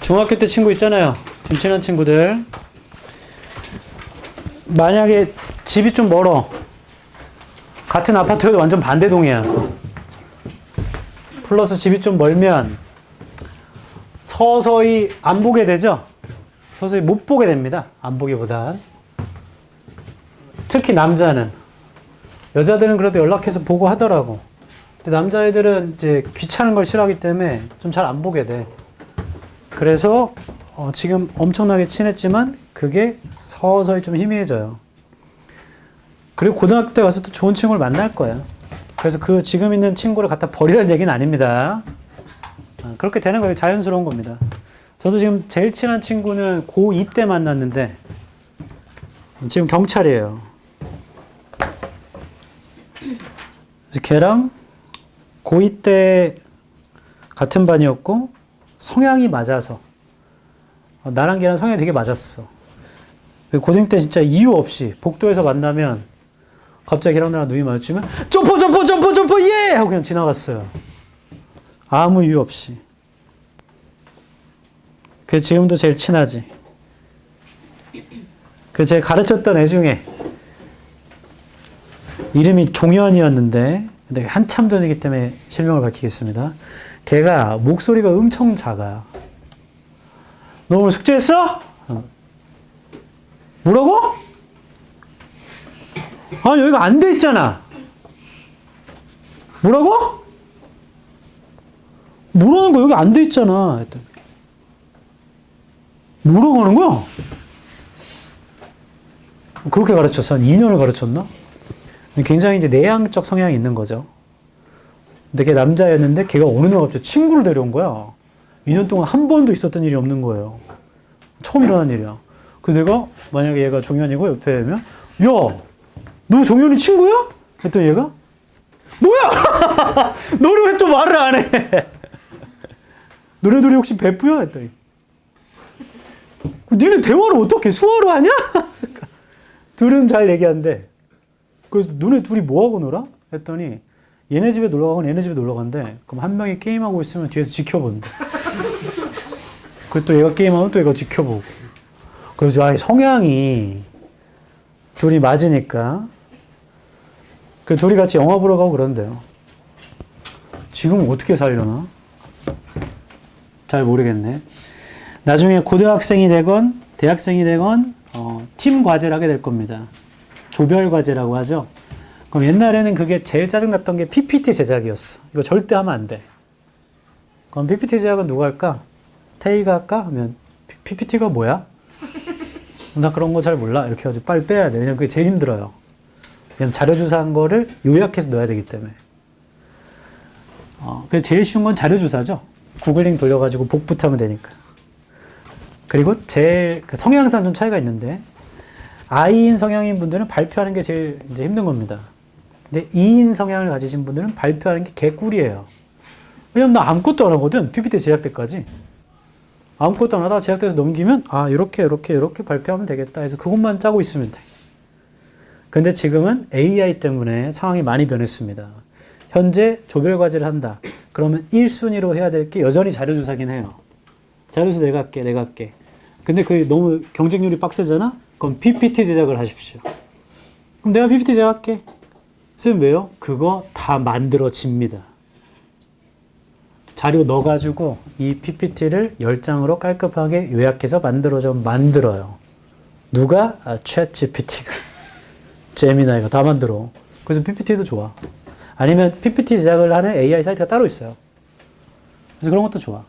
중학교 때 친구 있잖아요. 지금 친한 친구들. 만약에 집이 좀 멀어. 같은 아파트여도 완전 반대동이야. 플러스 집이 좀 멀면 서서히 안 보게 되죠? 서서히 못 보게 됩니다. 안 보기보단. 특히 남자는. 여자들은 그래도 연락해서 보고 하더라고. 근데 남자애들은 이제 귀찮은 걸 싫어하기 때문에 좀 잘 안 보게 돼. 그래서 지금 엄청나게 친했지만 그게 서서히 좀 희미해져요. 그리고 고등학교 때 가서 또 좋은 친구를 만날 거야. 그래서 그 지금 있는 친구를 갖다 버리라는 얘기는 아닙니다. 그렇게 되는 거예요. 자연스러운 겁니다. 저도 지금 제일 친한 친구는 고2 때 만났는데 지금 경찰이에요. 그래서 걔랑 고2 때 같은 반이었고 성향이 맞아서 나랑 걔랑 성향이 되게 맞았어. 고등 때 진짜 이유 없이 복도에서 만나면 갑자기 걔랑 나랑 눈이 마주치면 점프 점프 점프 점프 예! 하고 그냥 지나갔어요. 아무 이유 없이. 그래서 지금도 제일 친하지. 그 제가 가르쳤던 애 중에 이름이 종현이었는데 근데 한참 전이기 때문에 실명을 밝히겠습니다. 걔가 목소리가 엄청 작아. 너 오늘 숙제했어? 뭐라고? 아니 여기가 안 돼 있잖아. 뭐라고? 뭐라는 거야? 여기 안 돼 있잖아. 했더니 뭐라고 하는 거야? 그렇게 가르쳤어. 한 2년을 가르쳤나? 굉장히 이제 내향적 성향이 있는 거죠. 근데 걔 남자였는데 걔가 어느 날 갑자기 친구를 데려온 거야. 2년 동안 한 번도 있었던 일이 없는 거예요. 처음 일어난 일이야. 그래서 내가 만약에 얘가 종현이고 옆에 하면 야, 너 종현이 친구야? 했더니 얘가 뭐야? 너는 왜 또 말을 안 해? 너네 둘이 혹시 베프야? 했더니 니네 대화를 어떻게 수화로 하냐? 둘은 잘 얘기한대. 그래서 너네 둘이 뭐하고 놀아? 했더니 얘네 집에 놀러 가건 얘네 집에 놀러 간대. 그럼 한 명이 게임하고 있으면 뒤에서 지켜본대. 그리고 또 얘가 게임하면 또 얘가 지켜보고. 그래서 아예 성향이 둘이 맞으니까 그 둘이 같이 영화 보러 가고 그런대요. 지금 어떻게 살려나? 잘 모르겠네. 나중에 고등학생이 되건 대학생이 되건 팀 과제를 하게 될 겁니다. 조별 과제라고 하죠. 그럼 옛날에는 그게 제일 짜증났던 게 PPT 제작이었어. 이거 절대 하면 안 돼. 그럼 PPT 제작은 누가 할까? 태희가 할까? 하면 PPT가 뭐야? 나 그런 거 잘 몰라. 이렇게 해가지고 빨리 빼야 돼. 왜냐면 그게 제일 힘들어요. 왜냐면 자료조사한 거를 요약해서 넣어야 되기 때문에. 그래서 제일 쉬운 건 자료조사죠. 구글링 돌려가지고 복부터 하면 되니까. 그리고 제일 그 성향상 좀 차이가 있는데 I인 성향인 분들은 발표하는 게 제일 이제 힘든 겁니다. 근데 E인 성향을 가지신 분들은 발표하는 게 개꿀이에요. 왜냐면 나 아무것도 안 하거든. PPT 제작 때까지. 아무것도 안 하다가 제작돼서 넘기면 이렇게 발표하면 되겠다 해서 그것만 짜고 있으면 돼. 근데 지금은 AI 때문에 상황이 많이 변했습니다. 현재 조별 과제를 한다. 그러면 1순위로 해야 될 게 여전히 자료조사긴 해요. 자료조사 내가 할게. 근데 그게 너무 경쟁률이 빡세잖아? 그럼 PPT 제작을 하십시오. 그럼 내가 PPT 제작할게. 선생님 왜요? 그거 다 만들어집니다. 자료 넣어가지고 이 PPT를 10장으로 깔끔하게 요약해서 만들어요. 누가? 챗GPT가. 제미나이가 다 만들어. 그래서 PPT도 좋아. 아니면 PPT 제작을 하는 AI 사이트가 따로 있어요. 그래서 그런 것도 좋아.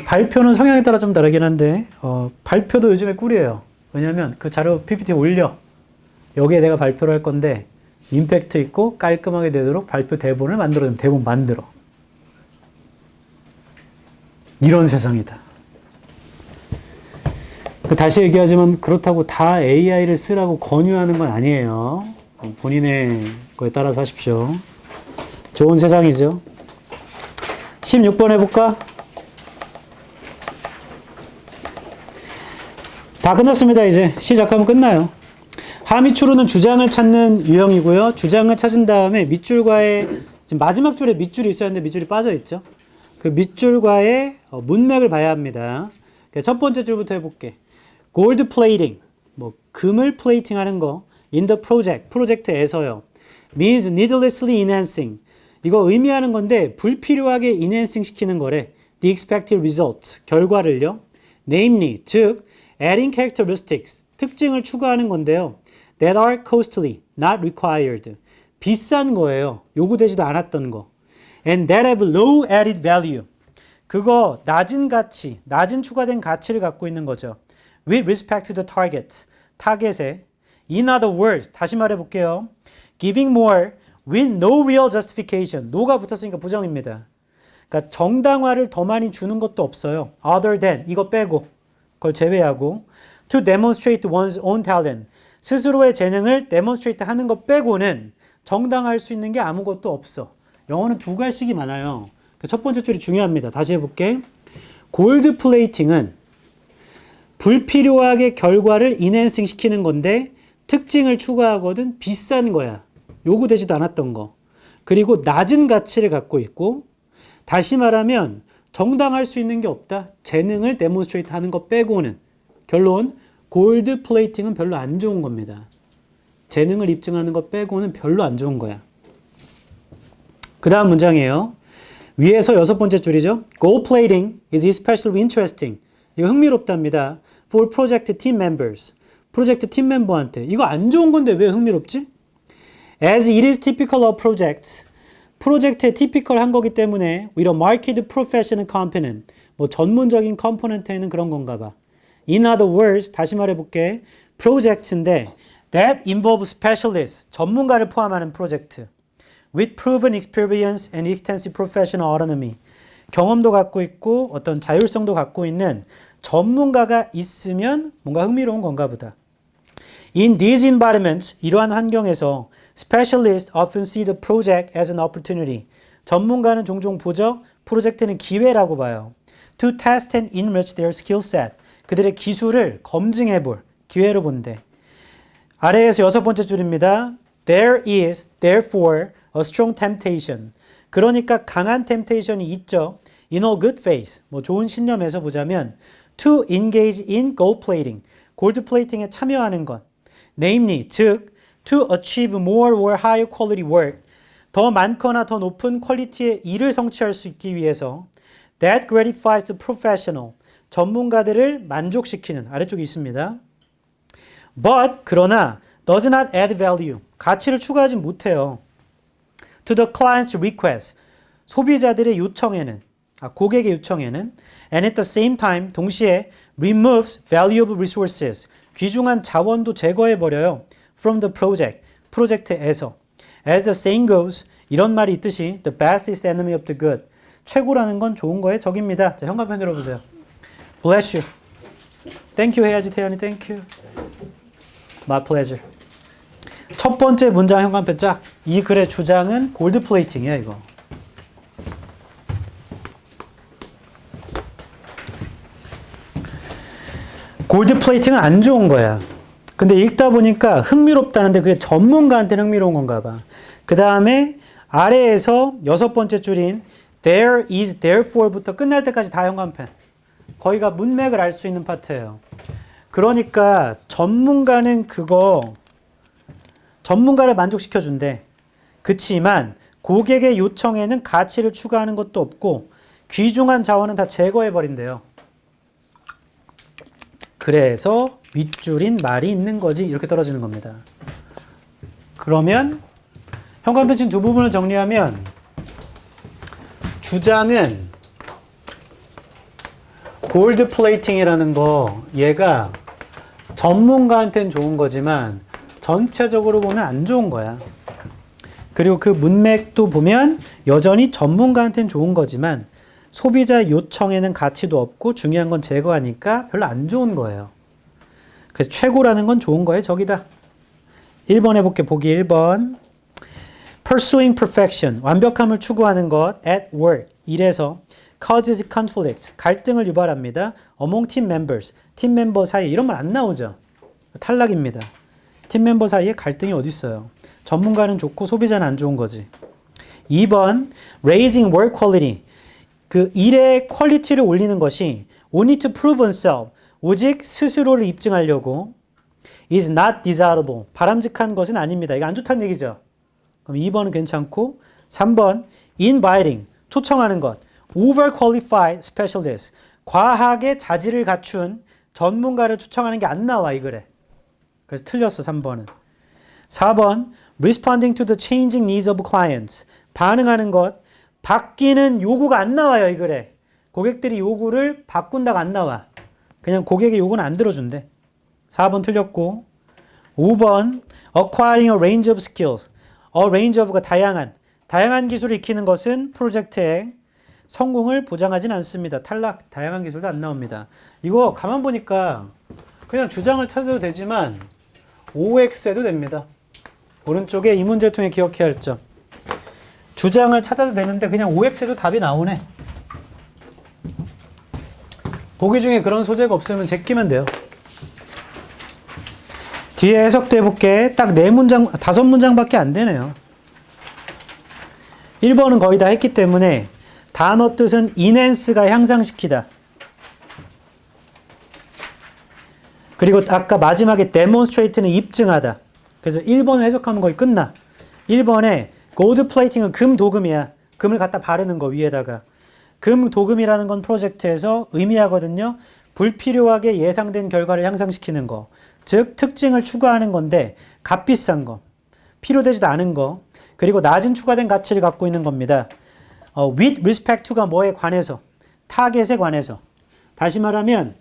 발표는 성향에 따라 좀 다르긴 한데 발표도 요즘에 꿀이에요. 왜냐하면 그 자료 PPT 올려. 여기에 내가 발표를 할 건데 임팩트 있고 깔끔하게 되도록 발표 대본을 만들어주면 대본 만들어. 이런 세상이다. 다시 얘기하지만 그렇다고 다 AI를 쓰라고 권유하는 건 아니에요. 본인의 거에 따라서 하십시오. 좋은 세상이죠. 16번 해볼까? 다 끝났습니다. 이제 시작하면 끝나요. 하미추로는 주장을 찾는 유형이고요. 주장을 찾은 다음에 밑줄과의 지금 마지막 줄에 밑줄이 있어야 하는데 밑줄이 빠져 있죠. 그 밑줄과의 문맥을 봐야 합니다. 첫 번째 줄부터 해볼게. gold plating, 뭐 금을 플레이팅하는 거 in the project, 프로젝트에서요. means needlessly enhancing. 이거 의미하는 건데 불필요하게 enhancing 시키는 거래. the expected result, 결과를요. namely, 즉 adding characteristics, 특징을 추가하는 건데요. that are costly, not required. 비싼 거예요. 요구되지도 않았던 거. and that have low added value. 그거 낮은 가치, 낮은 추가된 가치를 갖고 있는 거죠. with respect to the target, 타겟에. in other words, 다시 말해볼게요. giving more with no real justification. no가 붙었으니까 부정입니다. 그러니까 정당화를 더 많이 주는 것도 없어요. other than, 이거 빼고, 그걸 제외하고. to demonstrate one's own talent. 스스로의 재능을 demonstrate 하는 것 빼고는 정당화할 수 있는 게 아무것도 없어. 영어는 두 갈식이 많아요. 첫 번째 줄이 중요합니다. 다시 해볼게. 골드 플레이팅은 불필요하게 결과를 인핸싱 시키는 건데 특징을 추가하거든 비싼 거야. 요구되지도 않았던 거. 그리고 낮은 가치를 갖고 있고 다시 말하면 정당할 수 있는 게 없다. 재능을 데몬스트레이트 하는 거 빼고는. 결론, 골드 플레이팅은 별로 안 좋은 겁니다. 재능을 입증하는 거 빼고는 별로 안 좋은 거야. 그 다음 문장이에요. 위에서 여섯 번째 줄이죠. Gold plating is especially interesting. 이거 흥미롭답니다. For project team members. 프로젝트 팀 멤버한테. 이거 안 좋은 건데 왜 흥미롭지? As it is typical of projects. 프로젝트에 typical한 거기 때문에 with a marked professional component. 뭐 전문적인 컴포넌트에는 그런 건가 봐. In other words, 다시 말해볼게. 프로젝트인데 that involves specialists. 전문가를 포함하는 프로젝트. with proven experience and extensive professional autonomy. 경험도 갖고 있고 어떤 자율성도 갖고 있는 전문가가 있으면 뭔가 흥미로운 건가 보다. In these environments, 이러한 환경에서 specialists often see the project as an opportunity. 전문가는 종종 보죠. 프로젝트는 기회라고 봐요. To test and enrich their skill set. 그들의 기술을 검증해 볼 기회로 본대. 아래에서 여섯 번째 줄입니다. There is, therefore, a strong temptation. 그러니까 강한 temptation이 있죠. In all good faith, 뭐 좋은 신념에서 보자면 to engage in gold plating, 골드 플레이팅에 참여하는 것. Namely, 즉 to achieve more or higher quality work, 더 많거나 더 높은 퀄리티의 일을 성취할 수 있기 위해서 that gratifies the professional, 전문가들을 만족시키는 아래쪽에 있습니다. But, 그러나 does not add value, 가치를 추가하지 못해요. To the client's request, 소비자들의 요청에는, 고객의 요청에는 and at the same time, 동시에 removes valuable resources, 귀중한 자원도 제거해버려요. From the project, 프로젝트에서. As the saying goes, 이런 말이 있듯이 the best is the enemy of the good. 최고라는 건 좋은 거의 적입니다. 자, 현관편 들어보세요. Bless you. Thank you 해야지, 태연이. Thank you. My pleasure. 첫 번째 문장 현관편 짝. 이 글의 주장은 골드 플레이팅이야, 이거. 골드 플레이팅은 안 좋은 거야. 근데 읽다 보니까 흥미롭다는데 그게 전문가한테는 흥미로운 건가 봐. 그 다음에 아래에서 여섯 번째 줄인 there is therefore부터 끝날 때까지 다 현관편. 거기가 문맥을 알 수 있는 파트예요. 그러니까 전문가는 그거 전문가를 만족시켜준대. 그치만 고객의 요청에는 가치를 추가하는 것도 없고 귀중한 자원은 다 제거해버린대요. 그래서 밑줄인 말이 있는 거지 이렇게 떨어지는 겁니다. 그러면 현관편 지금 두 부분을 정리하면 주장은 골드 플레이팅이라는 거 얘가 전문가한테는 좋은 거지만 전체적으로 보면 안 좋은 거야. 그리고 그 문맥도 보면 여전히 전문가한테는 좋은 거지만 소비자 요청에는 가치도 없고 중요한 건 제거하니까 별로 안 좋은 거예요. 그래서 최고라는 건 좋은 거예요. 저기다. 1번 해볼게. 보기 1번. Pursuing perfection. 완벽함을 추구하는 것. At work. 일에서. Causes conflicts. 갈등을 유발합니다. Among team members. 팀 멤버 사이. 이런 말 안 나오죠. 탈락입니다. 팀 멤버 사이에 갈등이 어디 있어요. 전문가는 좋고 소비자는 안 좋은 거지. 2번. Raising work quality. 그 일의 퀄리티를 올리는 것이 only to prove oneself, 오직 스스로를 입증하려고 is not desirable, 바람직한 것은 아닙니다. 이거 안 좋다는 얘기죠. 그럼 2번은 괜찮고 3번 inviting, 초청하는 것 overqualified specialist, 과학의 자질을 갖춘 전문가를 초청하는 게 안 나와 이 글에. 그래서 틀렸어 3번은. 4번 responding to the changing needs of clients, 반응하는 것, 바뀌는 요구가 안 나와요 이 글에. 고객들이 요구를 바꾼다가 안 나와. 그냥 고객의 요구는 안 들어준대. 4번 틀렸고 5번 acquiring a range of skills, a range of가 다양한 기술을 익히는 것은 프로젝트의 성공을 보장하진 않습니다. 탈락, 다양한 기술도 안 나옵니다. 이거 가만 보니까 그냥 주장을 찾아도 되지만 OX 해도 됩니다. 오른쪽에 이 문제를 통해 기억해야 할 점. 주장을 찾아도 되는데 그냥 OX 해도 답이 나오네. 보기 중에 그런 소재가 없으면 제끼면 돼요. 뒤에 해석도 해볼게. 딱 4문장, 5문장밖에 안 되네요. 1번은 거의 다 했기 때문에 단어 뜻은 enhance가 향상시키다. 그리고 아까 마지막에 demonstrate는 입증하다. 그래서 1번을 해석하면 거의 끝나. 1번에 gold plating은 금 도금이야. 금을 갖다 바르는 거 위에다가. 금 도금이라는 건 프로젝트에서 의미하거든요. 불필요하게 예상된 결과를 향상시키는 거. 즉 특징을 추가하는 건데 값비싼 거. 필요되지도 않은 거. 그리고 낮은 추가된 가치를 갖고 있는 겁니다. with respect to가 뭐에 관해서? 타겟에 관해서. 다시 말하면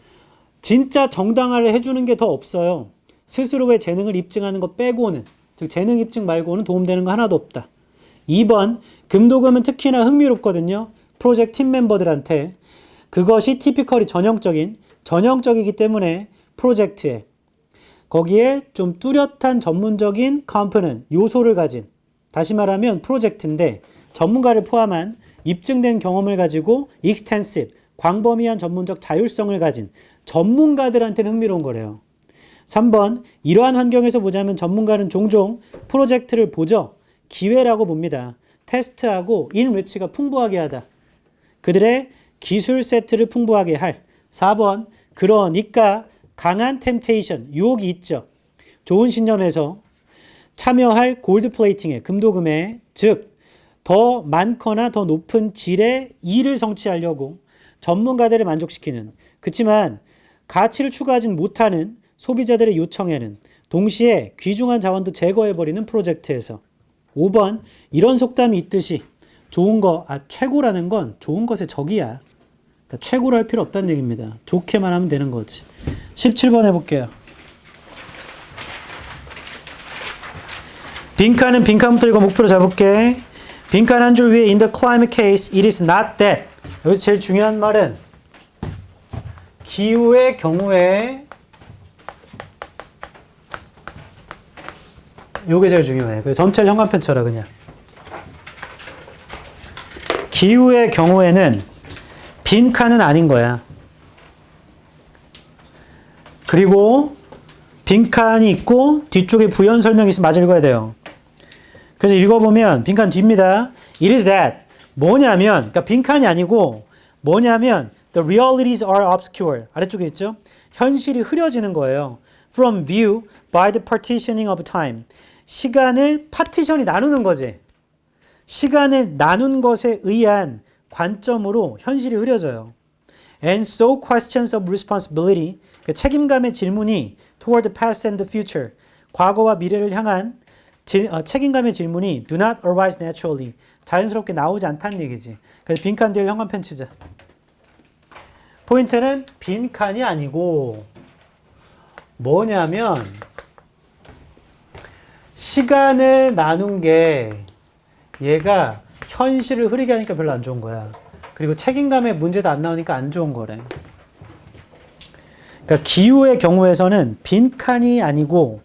진짜 정당화를 해주는 게 더 없어요. 스스로의 재능을 입증하는 것 빼고는, 즉 재능 입증 말고는 도움되는 거 하나도 없다. 2번, 금도금은 특히나 흥미롭거든요. 프로젝트 팀 멤버들한테. 그것이 티피컬이 전형적이기 때문에 프로젝트에 거기에 좀 뚜렷한 전문적인 컴포넌트, 요소를 가진, 다시 말하면 프로젝트인데 전문가를 포함한 입증된 경험을 가지고 extensive, 광범위한 전문적 자율성을 가진 전문가들한테는 흥미로운 거래요. 3번, 이러한 환경에서 보자면 전문가는 종종 프로젝트를 보죠. 기회라고 봅니다. 테스트하고 인리치가 풍부하게 하다. 그들의 기술 세트를 풍부하게 할. 4번, 그러니까 강한 템테이션, 유혹이 있죠. 좋은 신념에서 참여할 골드 플레이팅에, 금도금에, 즉 더 많거나 더 높은 질의 이를 성취하려고 전문가들을 만족시키는, 그치만 가치를 추가하진 못하는 소비자들의 요청에는 동시에 귀중한 자원도 제거해버리는 프로젝트에서. 5번, 이런 속담이 있듯이 좋은 거, 최고라는 건 좋은 것의 적이야. 그러니까 최고로 할 필요 없다는 얘기입니다. 좋게만 하면 되는 거지. 17번 해볼게요. 빈칸은 빈칸부터 읽어 목표로 잡을게. 빈칸 한 줄 위에 in the climate case, it is not that. 여기서 제일 중요한 말은 기후의 경우에 요게 제일 중요해. 그래서 전체를 형광펜 쳐라 그냥. 기후의 경우에는 빈칸은 아닌 거야. 그리고 빈칸이 있고 뒤쪽에 부연 설명이 있으면 마저 읽어야 돼요. 그래서 읽어보면 빈칸 뒤입니다. It is that. 뭐냐면, 그러니까 빈칸이 아니고 뭐냐면 the realities are obscure. 아래쪽에 있죠? 현실이 흐려지는 거예요. From view by the partitioning of time. 시간을 파티션이 나누는 거지. 시간을 나눈 것에 의한 관점으로 현실이 흐려져요. And so questions of responsibility, 그 책임감의 질문이 toward the past and the future, 과거와 미래를 향한 책임감의 질문이 do not arise naturally, 자연스럽게 나오지 않다는 얘기지. 그래서 빈칸 뒤에 형광펜 치자. 포인트는 빈칸이 아니고 뭐냐면 시간을 나눈 게 얘가 현실을 흐리게 하니까 별로 안 좋은 거야. 그리고 책임감의 문제도 안 나오니까 안 좋은 거래. 그러니까 기후의 경우에서는 빈칸이 아니고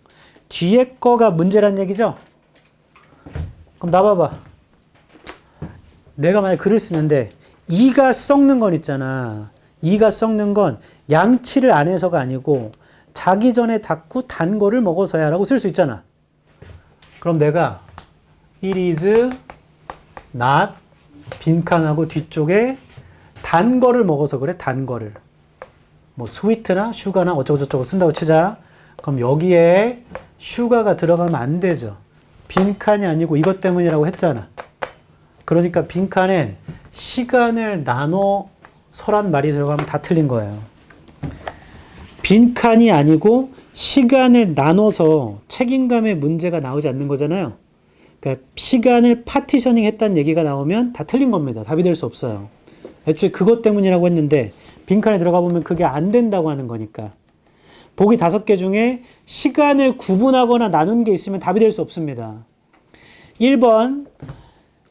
뒤에 거가 문제란 얘기죠? 그럼 나봐봐. 내가 만약에 글을 쓰는데 이가 썩는 건 있잖아. 이가 썩는 건 양치를 안 해서가 아니고 자기 전에 닦고 단 거를 먹어서야 라고 쓸 수 있잖아. 그럼 내가 it is not 빈칸하고 뒤쪽에 단 거를 먹어서 그래, 단 거를. 뭐 스위트나 슈가나 어쩌고저쩌고 쓴다고 치자. 그럼 여기에 슈가가 들어가면 안 되죠. 빈칸이 아니고 이것 때문이라고 했잖아. 그러니까 빈칸엔 시간을 나눠서란 말이 들어가면 다 틀린 거예요. 빈칸이 아니고 시간을 나눠서 책임감의 문제가 나오지 않는 거잖아요. 그러니까 시간을 파티셔닝 했다는 얘기가 나오면 다 틀린 겁니다. 답이 될 수 없어요. 애초에 그것 때문이라고 했는데 빈칸에 들어가 보면 그게 안 된다고 하는 거니까. 보기 5개 중에 시간을 구분하거나 나눈 게 있으면 답이 될 수 없습니다. 1번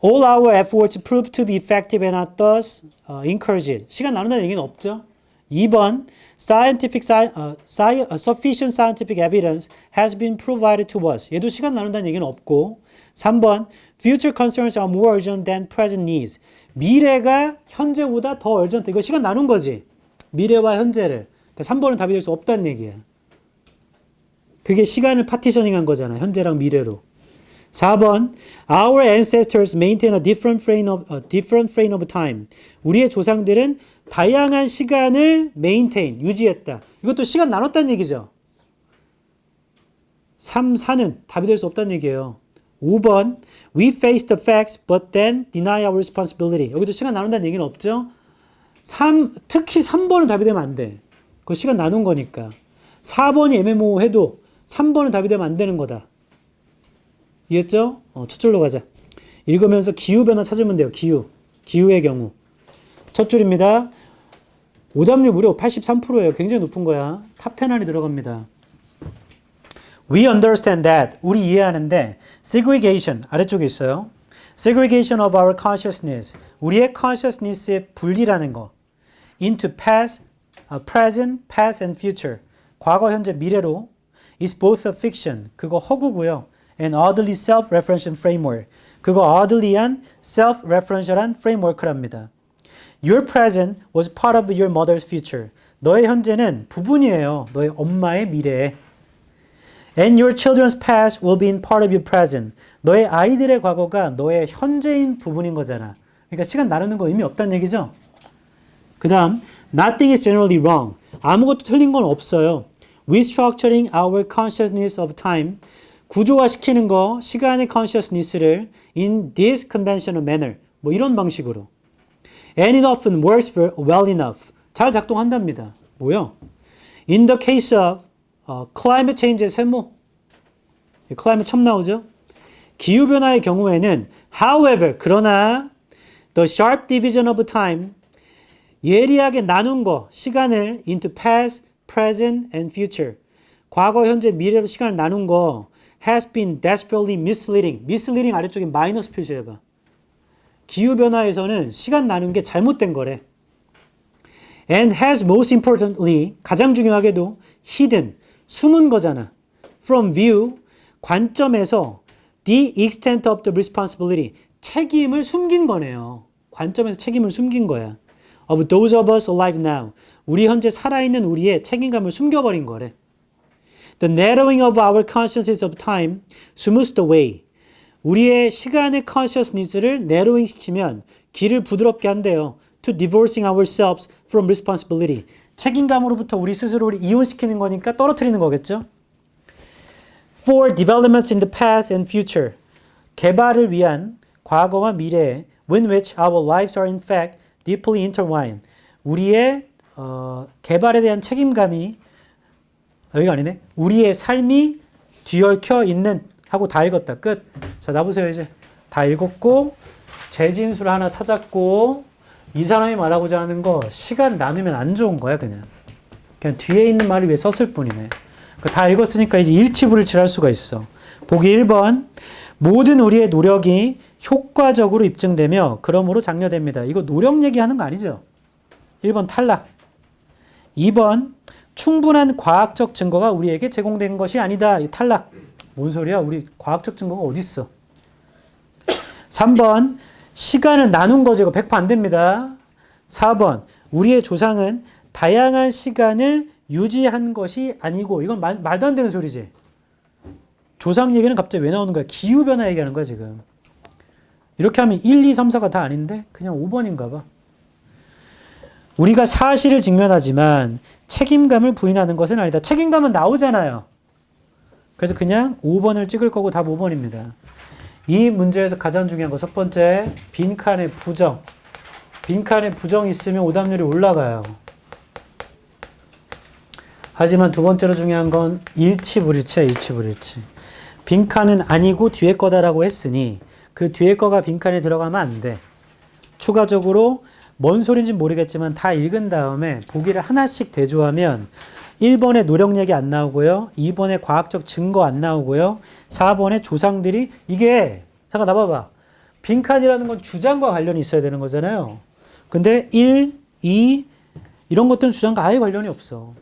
All our efforts prove to be effective and are thus encouraged. 시간 나눈다는 얘기는 없죠. 2번 Sufficient scientific evidence has been provided to us. 얘도 시간 나눈다는 얘기는 없고. 3번 Future concerns are more urgent than present needs. 미래가 현재보다 더 urgent. 이거 시간 나눈 거지. 미래와 현재를. 그러니까 3번은 답이 될 수 없다는 얘기야. 그게 시간을 파티셔닝한 거잖아. 현재랑 미래로. 4번 Our ancestors maintain a different frame of time. 우리의 조상들은 다양한 시간을 maintain, 유지했다. 이것도 시간 나눴다는 얘기죠. 3, 4는 답이 될 수 없다는 얘기예요. 5번 We face the facts but then deny our responsibility. 여기도 시간 나눈다는 얘기는 없죠. 특히 3번은 답이 되면 안 돼. 그거 시간 나눈 거니까. 4번이 애매모호해도 3번은 답이 되면 안 되는 거다. 이해했죠? 첫 줄로 가자. 읽으면서 기후변화 찾으면 돼요. 기후의 경우. 첫 줄입니다. 오답률 무려 83%예요. 굉장히 높은 거야. 탑 10 안에 들어갑니다. We understand that. 우리 이해하는데 segregation 아래쪽에 있어요. segregation of our consciousness. 우리의 consciousness의 분리라는 거. into past, present, past and future. 과거, 현재, 미래로 is both a fiction. 그거 허구고요. and oddly self-referential framework. 그거 oddly한 self-referential한 framework랍니다. Your present was part of your mother's future. 너의 현재는 부분이에요. 너의 엄마의 미래에. And your children's past will be in part of your present. 너의 아이들의 과거가 너의 현재인 부분인 거잖아. 그러니까 시간 나누는 거 의미 없다는 얘기죠. 그 다음 Nothing is generally wrong. 아무것도 틀린 건 없어요. Restructuring our consciousness of time. 구조화시키는 거, 시간의 consciousness를 in this conventional manner. 뭐 이런 방식으로. And it often works well enough. 잘 작동한답니다. 뭐요? In the case of climate change의 세모. climate 처음 나오죠? 기후변화의 경우에는 however, 그러나 the sharp division of time, 예리하게 나눈 거, 시간을 into past, present and future. 과거, 현재, 미래로 시간을 나눈 거 has been desperately misleading. misleading 아래쪽에 마이너스 표시해봐. 기후변화에서는 시간 나눈 게 잘못된 거래. And has most importantly, 가장 중요하게도 hidden, 숨은 거잖아. From view, 관점에서 the extent of the responsibility, 책임을 숨긴 거네요. 관점에서 책임을 숨긴 거야. Of those of us alive now, 우리 현재 살아있는 우리의 책임감을 숨겨버린 거래. The narrowing of our consciousness of time smooths the way. 우리의 시간의 consciousness를 narrowing 시키면 길을 부드럽게 한대요. To divorcing ourselves from responsibility. 책임감으로부터 우리 스스로를 이혼시키는 거니까 떨어뜨리는 거겠죠. For developments in the past and future. 개발을 위한 과거와 미래 with which our lives are in fact deeply intertwined. 우리의 개발에 대한 책임감이 여기가 아니네. 우리의 삶이 뒤얽혀 있는 하고 다 읽었다. 끝. 자, 나보세요 이제. 다 읽었고 재진술 하나 찾았고 이 사람이 말하고자 하는 거 시간 나누면 안 좋은 거야 그냥. 그냥 뒤에 있는 말을 위해 썼을 뿐이네. 다 읽었으니까 이제 일치부를 칠할 수가 있어. 보기 1번. 모든 우리의 노력이 효과적으로 입증되며 그러므로 장려됩니다. 이거 노력 얘기하는 거 아니죠? 1번 탈락. 2번. 충분한 과학적 증거가 우리에게 제공된 것이 아니다. 탈락. 뭔 소리야? 우리 과학적 증거가 어딨어? 3번. 시간을 나눈 거죠. 이거 100% 안 됩니다. 4번. 우리의 조상은 다양한 시간을 유지한 것이 아니고 이건 말도 안 되는 소리지. 조상 얘기는 갑자기 왜 나오는 거야? 기후변화 얘기하는 거야 지금. 이렇게 하면 1, 2, 3, 4가 다 아닌데 그냥 5번인가 봐. 우리가 사실을 직면하지만 책임감을 부인하는 것은 아니다. 책임감은 나오잖아요. 그래서 그냥 5번을 찍을 거고 답 5번입니다. 이 문제에서 가장 중요한 거 첫 번째, 빈칸의 부정. 빈칸에 부정이 있으면 오답률이 올라가요. 하지만 두 번째로 중요한 건 일치불일치야, 일치불일치. 빈칸은 아니고 뒤에 거다라고 했으니 그 뒤에 거가 빈칸에 들어가면 안 돼. 추가적으로 뭔 소린지 모르겠지만 다 읽은 다음에 보기를 하나씩 대조하면 1번에 노력 얘기 안 나오고요. 2번에 과학적 증거 안 나오고요. 4번에 조상들이 이게 잠깐 나봐봐. 빈칸이라는 건 주장과 관련이 있어야 되는 거잖아요. 근데 1, 2 이런 것들은 주장과 아예 관련이 없어.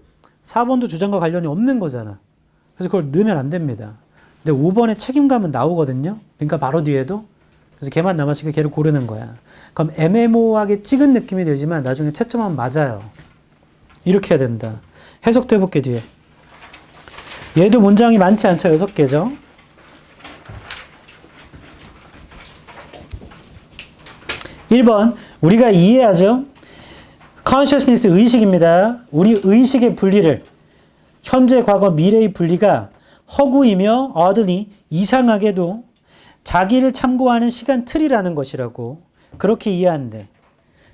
4번도 주장과 관련이 없는 거잖아. 그래서 그걸 넣으면 안 됩니다. 근데 5번에 책임감은 나오거든요. 그러니까 바로 뒤에도. 그래서 걔만 남았으니까 걔를 고르는 거야. 그럼 애매모호하게 찍은 느낌이 들지만 나중에 채점하면 맞아요. 이렇게 해야 된다. 해석도 해볼게 뒤에. 얘도 문장이 많지 않죠? 6개죠. (1번) 우리가 이해하죠? consciousness 의식입니다. 우리 의식의 분리를 현재, 과거, 미래의 분리가 허구이며 oddly 이상하게도 자기를 참고하는 시간 틀이라는 것이라고 그렇게 이해한대.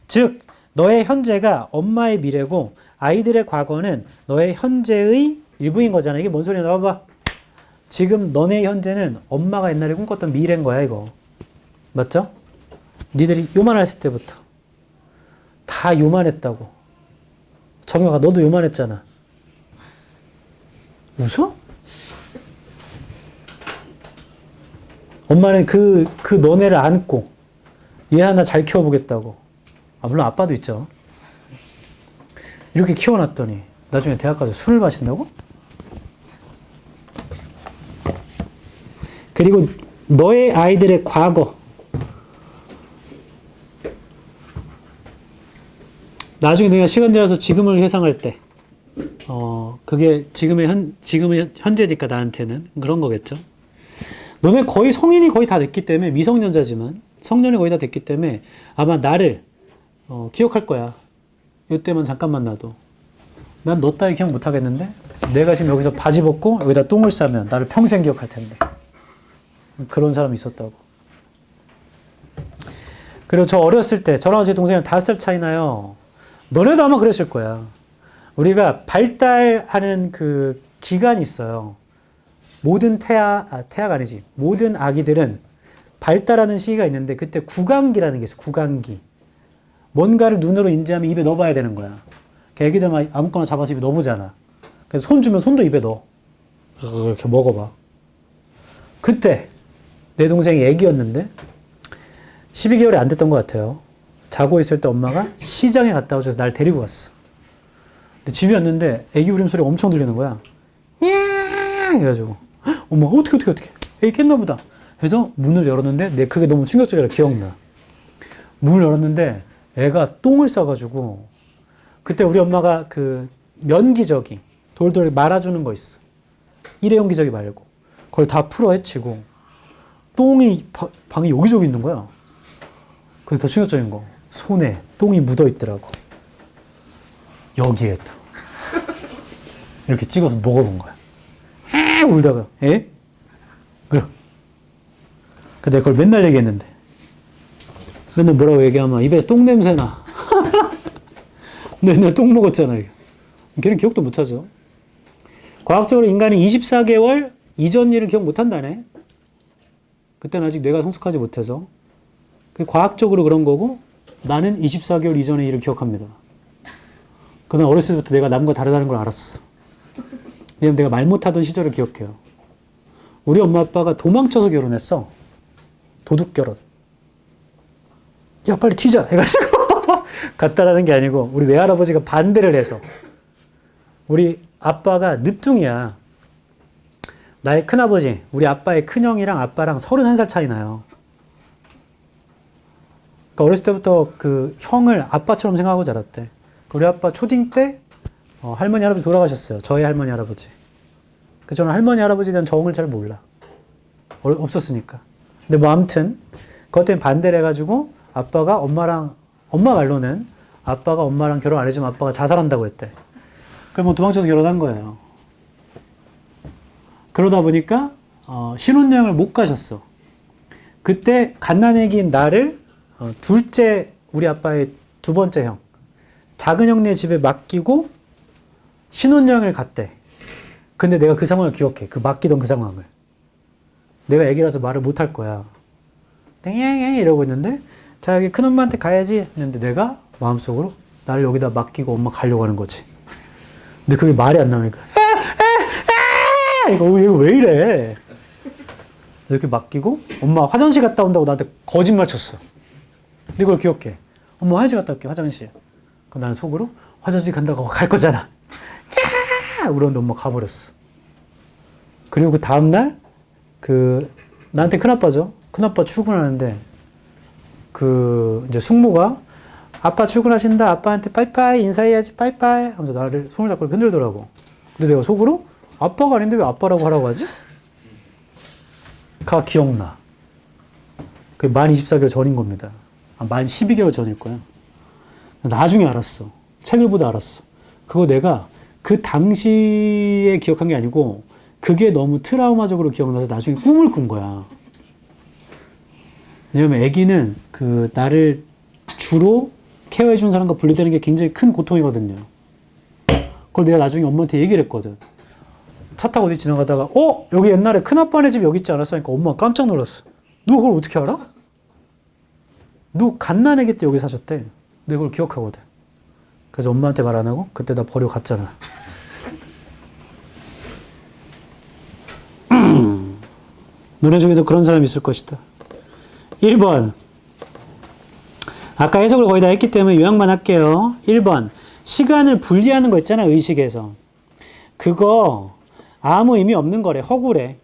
즉 너의 현재가 엄마의 미래고 아이들의 과거는 너의 현재의 일부인 거잖아. 이게 뭔 소리야? 나와봐. 지금 너네 현재는 엄마가 옛날에 꿈꿨던 미래인 거야 이거. 맞죠? 니들이 요만했을 때부터 다 요만했다고. 정혁아 너도 요만했잖아. 웃어? 엄마는 그 너네를 안고 얘 하나 잘 키워보겠다고. 아 물론 아빠도 있죠. 이렇게 키워놨더니 나중에 대학 가서 술을 마신다고? 그리고 너의 아이들의 과거, 나중에 내가 시간 지나서 지금을 회상할 때 그게 지금의 현재니까 나한테는 그런 거겠죠. 너네 거의 성인이 거의 다 됐기 때문에, 미성년자지만 성년이 거의 다 됐기 때문에 아마 나를 기억할 거야. 이때만 잠깐만 놔도. 난 너 따위 기억 못 하겠는데 내가 지금 여기서 바지 벗고 여기다 똥을 싸면 나를 평생 기억할 텐데. 그런 사람이 있었다고. 그리고 저 어렸을 때 저랑 제 동생이랑 5살 차이 나요. 너네도 아마 그랬을 거야. 우리가 발달하는 그 기간이 있어요. 모든 태아가 아니지. 모든 아기들은 발달하는 시기가 있는데 그때 구강기라는 게 있어. 구강기. 뭔가를 눈으로 인지하면 입에 넣어봐야 되는 거야. 애기들만 아무거나 잡아서 입에 넣어보잖아. 그래서 손 주면 손도 입에 넣어. 이렇게 먹어봐. 그때 내 동생이 애기였는데 12개월이 안 됐던 것 같아요. 자고 있을 때 엄마가 시장에 갔다 오셔서 날 데리고 갔어. 근데 집에 왔는데 애기 울음소리가 엄청 들리는 거야. 냥! 해가지고 엄마 어떻게 애기 깼나 보다. 그래서 문을 열었는데 그게 너무 충격적이라 기억나. 문을 열었는데 애가 똥을 싸가지고, 그때 우리 엄마가 그 면기저귀 돌돌 말아주는 거 있어. 일회용 기저귀 말고 그걸 다 풀어 헤치고 똥이 방에 여기저기 있는 거야. 그래서 더 충격적인 거, 손에 똥이 묻어 있더라고. 여기에 또 이렇게 찍어서 먹어본 거야. 울다가 에? 근데 그걸 맨날 얘기했는데, 맨날 뭐라고 얘기하면 입에서 똥 냄새 나. 너 옛날에 똥 먹었잖아. 걔는 기억도 못하죠. 과학적으로 인간이 24개월 이전 일을 기억 못한다네. 그때는 아직 뇌가 성숙하지 못해서. 과학적으로 그런 거고, 나는 24개월 이전의 일을 기억합니다. 그날 어렸을 때부터 내가 남과 다르다는 걸 알았어. 왜냐면 내가 말 못하던 시절을 기억해요. 우리 엄마 아빠가 도망쳐서 결혼했어. 도둑 결혼. 야 빨리 튀자 해가지고 갔다라는 게 아니고, 우리 외할아버지가 반대를 해서. 우리 아빠가 늦둥이야. 나의 큰아버지, 우리 아빠의 큰형이랑 아빠랑 31살 차이 나요. 그러니까 어렸을 때부터 그 형을 아빠처럼 생각하고 자랐대. 우리 아빠 초딩 때 할머니 할아버지 돌아가셨어요. 저희 할머니 할아버지. 그래서 저는 할머니 할아버지에 대한 정을 잘 몰라. 없었으니까. 근데 뭐 아무튼 그것 때문에 반대를 해가지고 아빠가 엄마 말로는 아빠가 엄마랑 결혼 안 해주면 아빠가 자살한다고 했대. 그럼 뭐 도망쳐서 결혼한 거예요. 그러다 보니까 신혼여행을 못 가셨어. 그때 갓난애기인 나를 둘째 우리 아빠의 두 번째 형 작은 형네 집에 맡기고 신혼여행을 갔대. 근데 내가 그 상황을 기억해. 그 맡기던 그 상황을. 내가 애기라서 말을 못 할 거야. 땡땡 이러고 있는데 자 여기 큰엄마한테 가야지 했는데 내가 마음속으로 나를 여기다 맡기고 엄마 가려고 하는 거지. 근데 그게 말이 안 나오니까 이거 얘가 왜 이래. 이렇게 맡기고 엄마 화장실 갔다 온다고 나한테 거짓말 쳤어. 근데 그걸 기억해. 엄마 화장실 갔다 올게 화장실. 그럼 나는 속으로 화장실 간다고 갈 거잖아. 그러는데 엄마 가버렸어. 그리고 그 다음날 나한테 큰아빠죠. 큰아빠 출근하는데 이제 숙모가 아빠 출근하신다. 아빠한테 빠이빠이 인사해야지 빠이빠이 하면서 나를 손을 잡고 흔들더라고. 근데 내가 속으로 아빠가 아닌데 왜 아빠라고 하라고 하지? 가 기억나. 그게 만 24개월 전인 겁니다. 만 12개월 전일 거야. 나중에 알았어. 책을 보다 알았어. 그거 내가 그 당시에 기억한 게 아니고 그게 너무 트라우마적으로 기억나서 나중에 꿈을 꾼 거야. 왜냐면 아기는 나를 주로 케어해준 사람과 분리되는 게 굉장히 큰 고통이거든요. 그걸 내가 나중에 엄마한테 얘기를 했거든. 차 타고 어디 지나가다가 여기 옛날에 큰아빠네 집 여기 있지 않았어? 하니까 엄마가 깜짝 놀랐어. 너 그걸 어떻게 알아? 너 갓난아기 때 여기 사셨대. 내가 그걸 기억하거든. 그래서 엄마한테 말 안 하고 그때 나 버리고 갔잖아. 너네 중에도 그런 사람이 있을 것이다. 1번. 아까 해석을 거의 다 했기 때문에 요약만 할게요. 1번. 시간을 분리하는 거 있잖아, 의식에서. 그거 아무 의미 없는 거래. 허구래.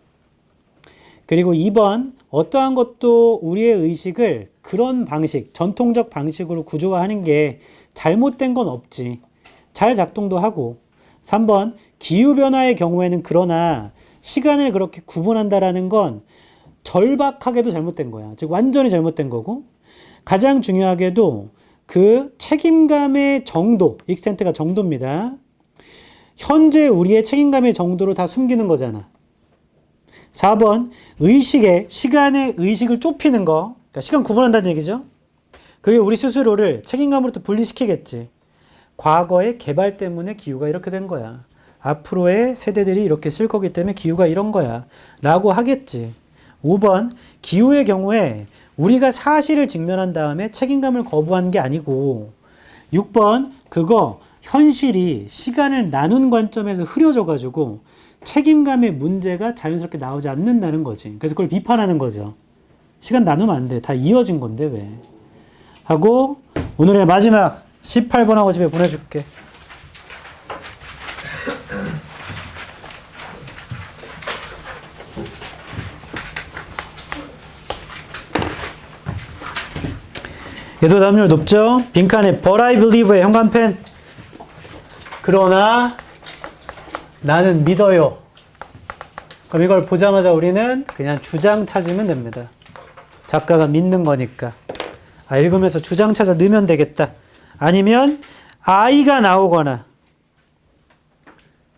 그리고 2번. 어떠한 것도 우리의 의식을 그런 방식, 전통적 방식으로 구조화하는 게 잘못된 건 없지. 잘 작동도 하고. 3번. 기후변화의 경우에는 그러나 시간을 그렇게 구분한다라는 건 절박하게도 잘못된 거야. 즉 완전히 잘못된 거고, 가장 중요하게도 그 책임감의 정도, 익스텐트가 정도입니다. 현재 우리의 책임감의 정도를 다 숨기는 거잖아. 4번, 시간의 의식을 좁히는 거, 그러니까 시간 구분한다는 얘기죠. 그게 우리 스스로를 책임감으로부터 분리시키겠지. 과거의 개발 때문에 기후가 이렇게 된 거야. 앞으로의 세대들이 이렇게 쓸 거기 때문에 기후가 이런 거야. 라고 하겠지. 5번, 기후의 경우에 우리가 사실을 직면한 다음에 책임감을 거부한 게 아니고, 6번, 그거 현실이 시간을 나눈 관점에서 흐려져가지고 책임감의 문제가 자연스럽게 나오지 않는다는 거지. 그래서 그걸 비판하는 거죠. 시간 나누면 안 돼. 다 이어진 건데 왜. 하고 오늘의 마지막 18번하고 집에 보내줄게. 얘도 답률 높죠? 빈칸에 But I believe의 현관펜. 그러나 나는 믿어요. 그럼 이걸 보자마자 우리는 그냥 주장 찾으면 됩니다. 작가가 믿는 거니까. 읽으면서 주장 찾아 넣으면 되겠다. 아니면 I가 나오거나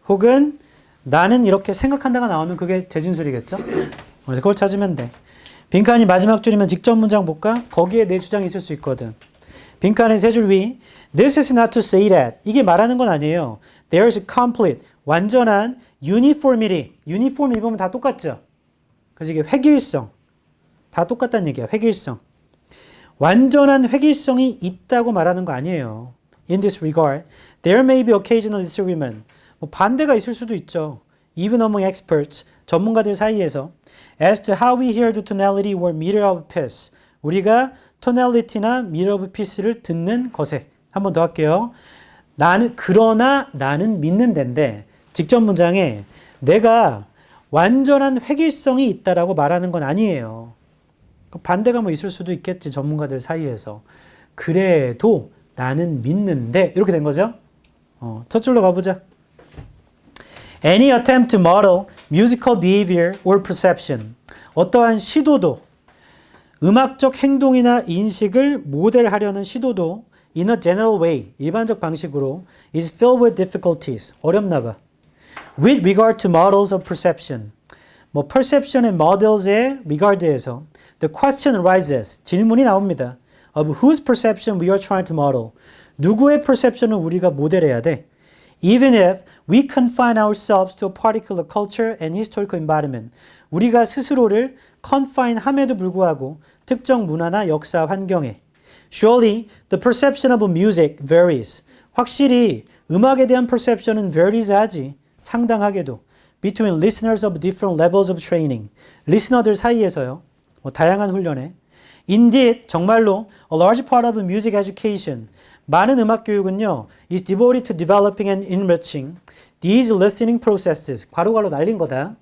혹은 나는 이렇게 생각한다가 나오면 그게 제 진술이겠죠? 그래서 그걸 찾으면 돼. 빈칸이 마지막 줄이면 직접 문장 볼까? 거기에 내 주장이 있을 수 있거든. 빈칸의 세 줄 위. This is not to say that. 이게 말하는 건 아니에요. There is complete. 완전한 uniformity. uniform 입으면 다 똑같죠? 그래서 이게 획일성. 다 똑같다는 얘기야. 획일성. 완전한 획일성이 있다고 말하는 거 아니에요. In this regard, there may be occasional disagreement. 뭐 반대가 있을 수도 있죠. Even among experts. 전문가들 사이에서. As to how we hear the tonality or meter of piece. 우리가 tonality나 meter of piece를 듣는 것에. 한 번 더 할게요. 그러나 나는 믿는 데인데 직접 문장에 내가 완전한 획일성이 있다라고 말하는 건 아니에요. 반대가 뭐 있을 수도 있겠지. 전문가들 사이에서. 그래도 나는 믿는데 이렇게 된 거죠. 첫 줄로 가보자. Any attempt to model musical behavior or perception. 어떠한 시도도 음악적 행동이나 인식을 모델하려는 시도도 in a general way, 일반적 방식으로 is filled with difficulties. 어렵나 봐. With regard to models of perception. 뭐 perception의 models에 regard에서 the question arises. 질문이 나옵니다. Of whose perception we are trying to model. 누구의 perception을 우리가 모델해야 돼. Even if we confine ourselves to a particular culture and historical environment. 우리가 스스로를 confine 함에도 불구하고 특정 문화나 역사 환경에. Surely the perception of music varies. 확실히 음악에 대한 perception은 varies 하지. 상당하게도. Between listeners of different levels of training. 리스너들 사이에서요. 다양한 훈련에. Indeed, 정말로 a large part of music education. 많은 음악 교육은요. is devoted to developing and enriching these listening processes. 괄호괄호 날린 거다.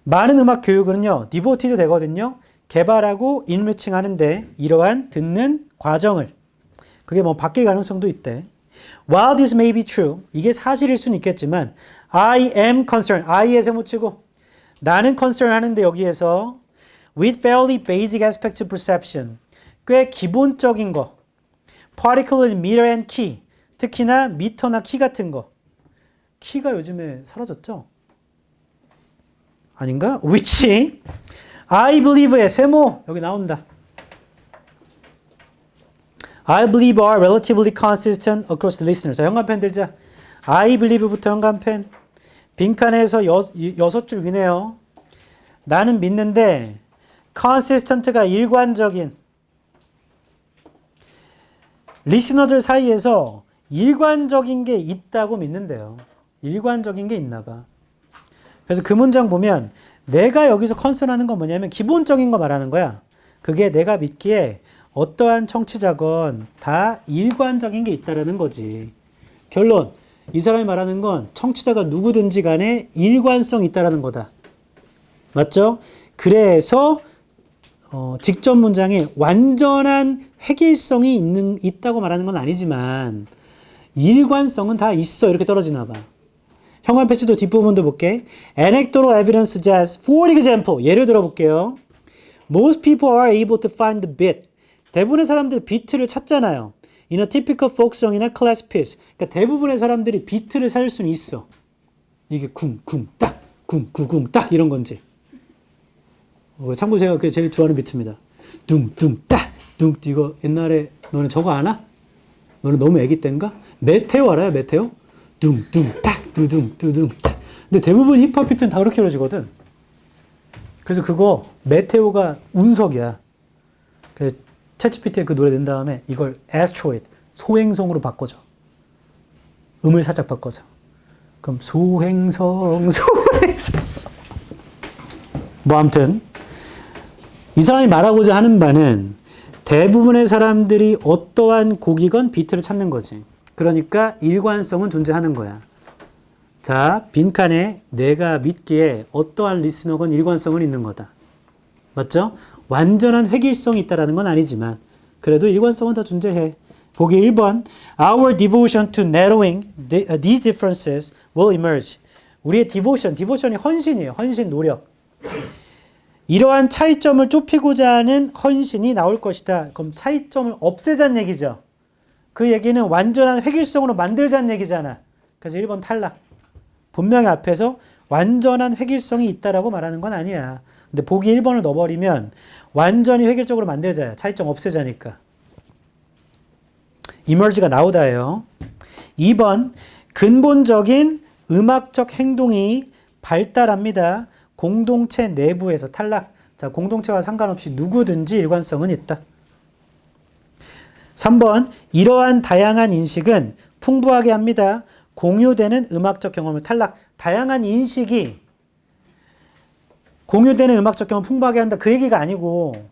많은 음악 교육은요. devoted 되거든요. 개발하고 enriching 하는데 이러한 듣는 과정을. 그게 뭐 바뀔 가능성도 있대. While this may be true. 이게 사실일 수는 있겠지만 I am concerned. I에 세모치고 나는 concern 하는데 여기에서 with fairly basic aspects of perception. 꽤 기본적인 거. particularly meter and key. 특히나 미터나 키 같은 거. 키가 요즘에 사라졌죠? 아닌가? which I believe의 세모 여기 나온다. I believe are relatively consistent across the listeners. 자, 현관펜 들자. I believe부터 현관펜. 빈칸에서 6줄 위네요. 나는 믿는데 consistent가 일관적인 리스너들 사이에서 일관적인 게 있다고 믿는데요. 일관적인 게 있나 봐. 그래서 그 문장 보면 내가 여기서 컨설하는 건 뭐냐면 기본적인 거 말하는 거야. 그게 내가 믿기에 어떠한 청취자건 다 일관적인 게 있다라는 거지. 결론, 이 사람이 말하는 건 청취자가 누구든지 간에 일관성이 있다라는 거다. 맞죠? 그래서 직접 문장에 완전한 획일성이 있다고 말하는 건 아니지만 일관성은 다 있어 이렇게 떨어지나 봐. 현관 패치도 뒷부분도 볼게. Anecdotal evidence suggests, for example, 예를 들어 볼게요. Most people are able to find the beat. 대부분의 사람들이 비트를 찾잖아요. In a typical folk song이나 class piece. 그러니까 대부분의 사람들이 비트를 찾을 수는 있어. 이게 쿵, 쿵, 딱, 쿵, 쿵, 쿵, 딱 이런 건지. 참고 제가 그 제일 좋아하는 비트입니다. 둥, 둥, 딱, 둥. 이거 옛날에 너네 저거 아나? 너네 너무 애기 땐가? 메테오 알아요? 메테오? 둥, 둥, 딱, 두둥, 두둥, 딱. 근데 대부분 힙합 비트는 다 그렇게 이루어지거든. 그래서 그거 메테오가 운석이야. 그래서 챗GPT에 그 노래 낸 다음에 이걸 asteroid, 소행성으로 바꿔줘. 음을 살짝 바꿔서. 그럼 소행성. 뭐 아무튼 이 사람이 말하고자 하는 바는 대부분의 사람들이 어떠한 곡이건 비트를 찾는 거지. 그러니까 일관성은 존재하는 거야. 자, 빈칸에 내가 믿기에 어떠한 리스너건 일관성은 있는 거다. 맞죠? 완전한 획일성이 있다라는 건 아니지만 그래도 일관성은 다 존재해. 보기 1번. Our devotion to narrowing these differences will emerge. 우리의 devotion이 헌신이에요. 헌신, 노력. 이러한 차이점을 좁히고자 하는 헌신이 나올 것이다. 그럼 차이점을 없애자는 얘기죠. 그 얘기는 완전한 획일성으로 만들자는 얘기잖아. 그래서 1번 탈락. 분명히 앞에서 완전한 획일성이 있다라고 말하는 건 아니야. 근데 보기 1번을 넣어버리면 완전히 획일적으로 만들자야. 차이점 없애자니까. emerge가 나오다예요. 2번. 근본적인 음악적 행동이 발달합니다. 공동체 내부에서 탈락. 자, 공동체와 상관없이 누구든지 일관성은 있다. 3번. 이러한 다양한 인식은 풍부하게 합니다. 공유되는 음악적 경험을 탈락. 다양한 인식이 공유되는 음악적 경험을 풍부하게 한다. 그 얘기가 아니고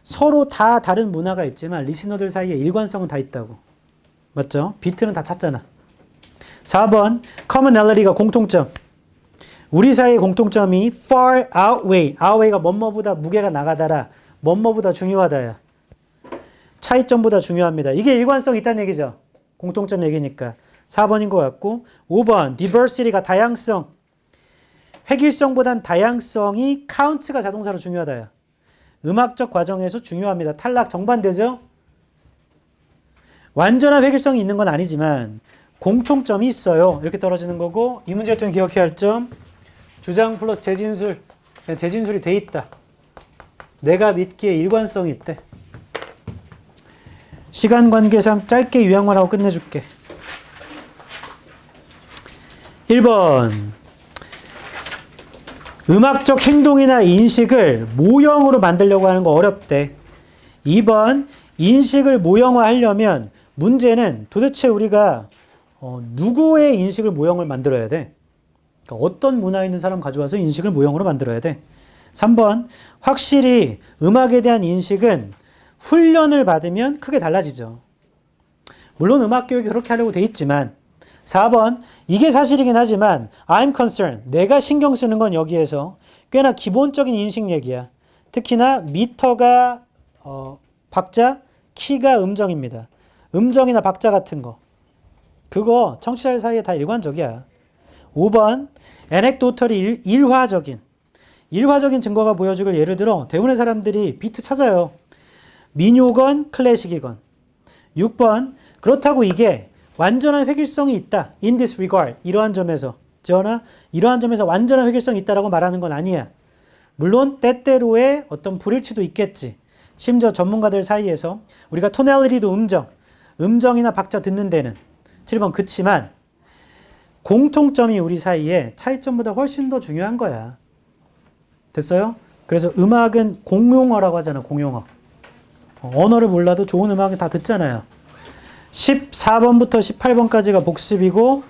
서로 다 다른 문화가 있지만 리스너들 사이에 일관성은 다 있다고. 맞죠? 비트는 다 찾잖아. 4번. commonality가 공통점. 우리 사이의 공통점이 far outweigh가 뭐뭐보다 무게가 나가다라. 뭐뭐보다 중요하다야. 차이점보다 중요합니다. 이게 일관성이 있다는 얘기죠. 공통점 얘기니까. 4번인 것 같고 5번 diversity가 다양성. 획일성보단 다양성이 count가 자동사로 중요하다야. 음악적 과정에서 중요합니다. 탈락 정반대죠? 완전한 획일성이 있는 건 아니지만 공통점이 있어요. 이렇게 떨어지는 거고 이 문제를 통해 기억해야 할 점 주장 플러스 재진술 그냥 재진술이 돼 있다. 내가 믿기에 일관성이 있대. 시간 관계상 짧게 요약만 하고 끝내줄게. 1번 음악적 행동이나 인식을 모형으로 만들려고 하는 거 어렵대. 2번 인식을 모형화하려면 문제는 도대체 우리가 누구의 인식을 모형을 만들어야 돼? 그러니까 어떤 문화에 있는 사람 가져와서 인식을 모형으로 만들어야 돼? 3번 확실히 음악에 대한 인식은 훈련을 받으면 크게 달라지죠. 물론 음악 교육이 그렇게 하려고 돼 있지만 4번 이게 사실이긴 하지만 I'm concerned 내가 신경 쓰는 건 여기에서 꽤나 기본적인 인식 얘기야. 특히나 미터가 박자, 키가 음정입니다. 음정이나 박자 같은 거 그거 청취자들 사이에 다 일관적이야. 5번 anecdotal이 일화적인 증거가 보여주길 예를 들어 대부분의 사람들이 비트 찾아요. 민요건 클래식이건. 6번 그렇다고 이게 완전한 획일성이 있다. In this regard. 이러한 점에서 완전한 획일성이 있다라고 말하는 건 아니야. 물론 때때로의 어떤 불일치도 있겠지. 심지어 전문가들 사이에서 우리가 tonality도 음정이나 박자 듣는 데는 7번 그치만 공통점이 우리 사이에 차이점보다 훨씬 더 중요한 거야. 됐어요? 그래서 음악은 공용어라고 하잖아. 공용어. 언어를 몰라도 좋은 음악은 다 듣잖아요. 14번부터 18번까지가 복습이고